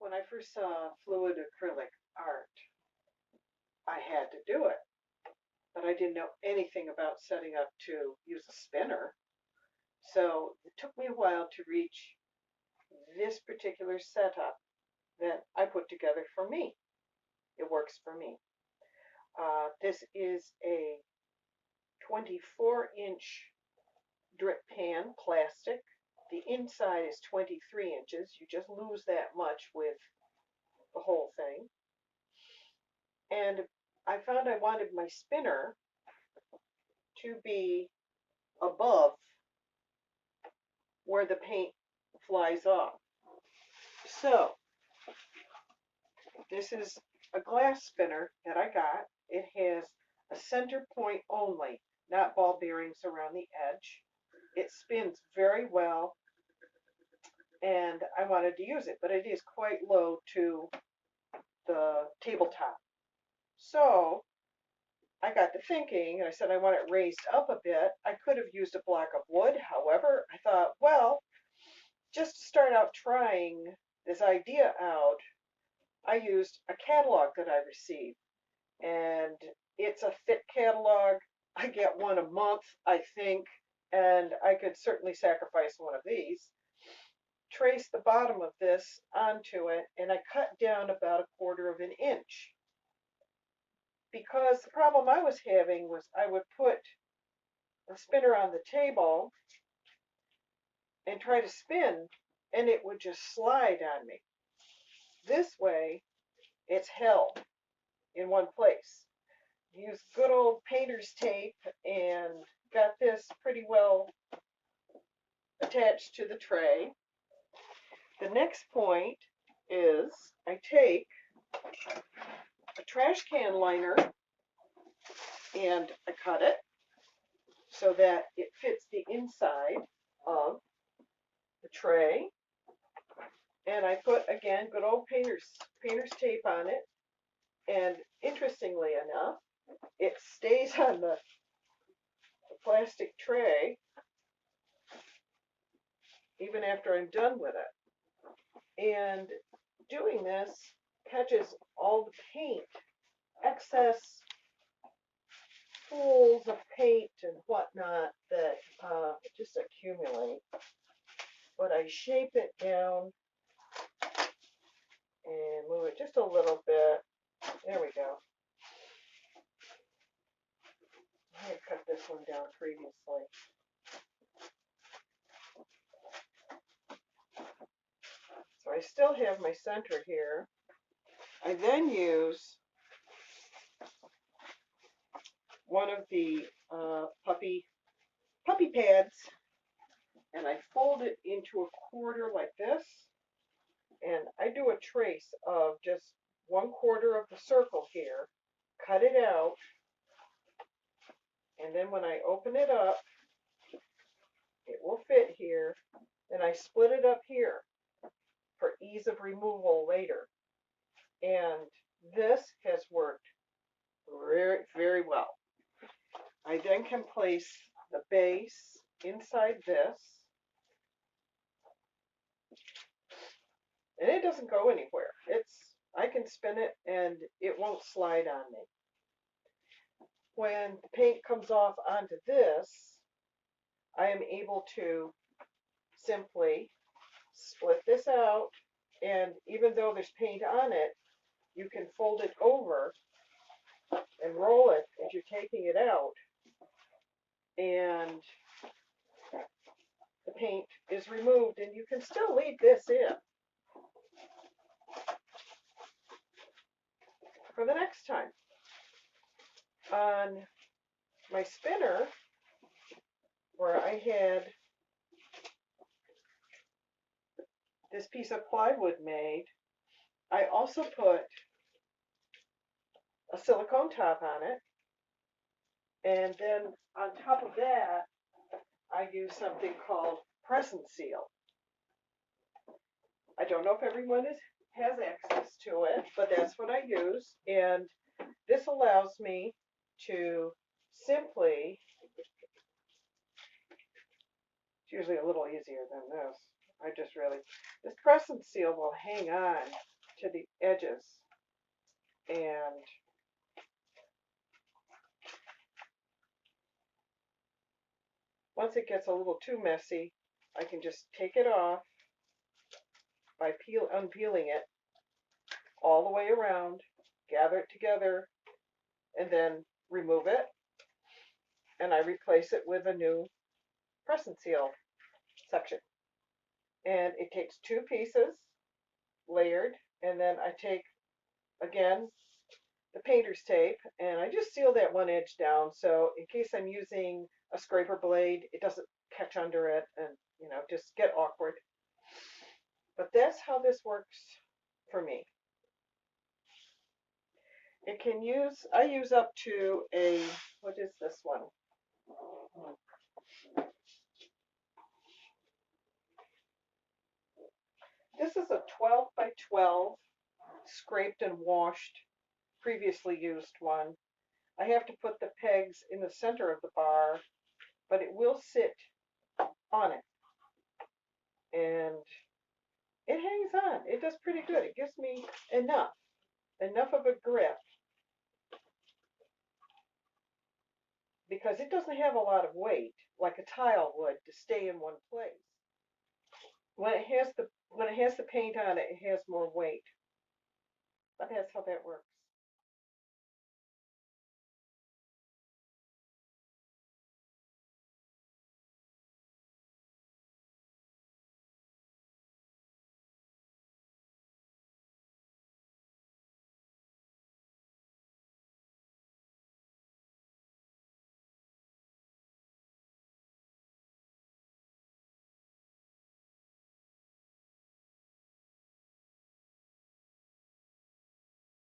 When I first saw fluid acrylic art, I had to do it, but I didn't know anything about setting up to use a spinner. So it took me a while to reach this particular setup that I put together for me. It works for me. This is a 24-inch drip pan, plastic. The inside is 23 inches. You just lose that much with the whole thing. And I found I wanted my spinner to be above where the paint flies off. So this is a glass spinner that I got. It has a center point only, not ball bearings around the edge. It spins very well, and I wanted to use it, but it is quite low to the tabletop. So I got to thinking, and I said I want it raised up a bit. I could have used a block of wood. However, I thought, well, just to start out trying this idea out, I used a catalog that I received, and it's a thick catalog. I get one a month, I think, and I could certainly sacrifice one of these. Trace the bottom of this onto it, and I cut down about 1/4 of an inch. Because the problem I was having was I would put the spinner on the table and try to spin, and it would just slide on me. This way, it's held in one place. Use good old painter's tape and got this pretty well attached to the tray. The next point is I take a trash can liner and I cut it so that it fits the inside of the tray. And I put, again, good old painter's tape on it. And interestingly enough, it stays on the plastic tray even after I'm done with it. And doing this catches all the paint, excess pools of paint and whatnot that just accumulate. But I shape it down and move it just a little bit. There we go. I had cut this one down previously. So I still have my center here. I then use one of the puppy pads, and I fold it into 1/4 like this, and I do a trace of just 1/4 of the circle here, cut it out, and then when I open it up, it will fit here, and I split it up here for ease of removal later. And this has worked very, very well. I then can place the base inside this, and it doesn't go anywhere. I can spin it and it won't slide on me. When the paint comes off onto this, I am able to simply split this out, and even though there's paint on it, you can fold it over and roll it as you're taking it out, and the paint is removed, and you can still leave this in for the next time. On my spinner, where I had this piece of plywood made, I also put a silicone top on it, and then on top of that I use something called press and seal. I don't know if everyone has access to it, but that's what I use, and this allows me to simply, it's usually a little easier than this. This press and seal will hang on to the edges. And once it gets a little too messy, I can just take it off by unpeeling it all the way around, gather it together, and then remove it. And I replace it with a new press and seal section. And it takes two pieces layered, and then I take, again, the painter's tape, and I just seal that one edge down so in case I'm using a scraper blade, it doesn't catch under it and, just get awkward. But that's how this works for me. I use up to what is this one? This is a 12 by 12 scraped and washed, previously used one. I have to put the pegs in the center of the bar, but it will sit on it. And it hangs on. It does pretty good. It gives me enough of a grip because it doesn't have a lot of weight like a tile would to stay in one place. When it has the paint on it, it has more weight. But that's how that works.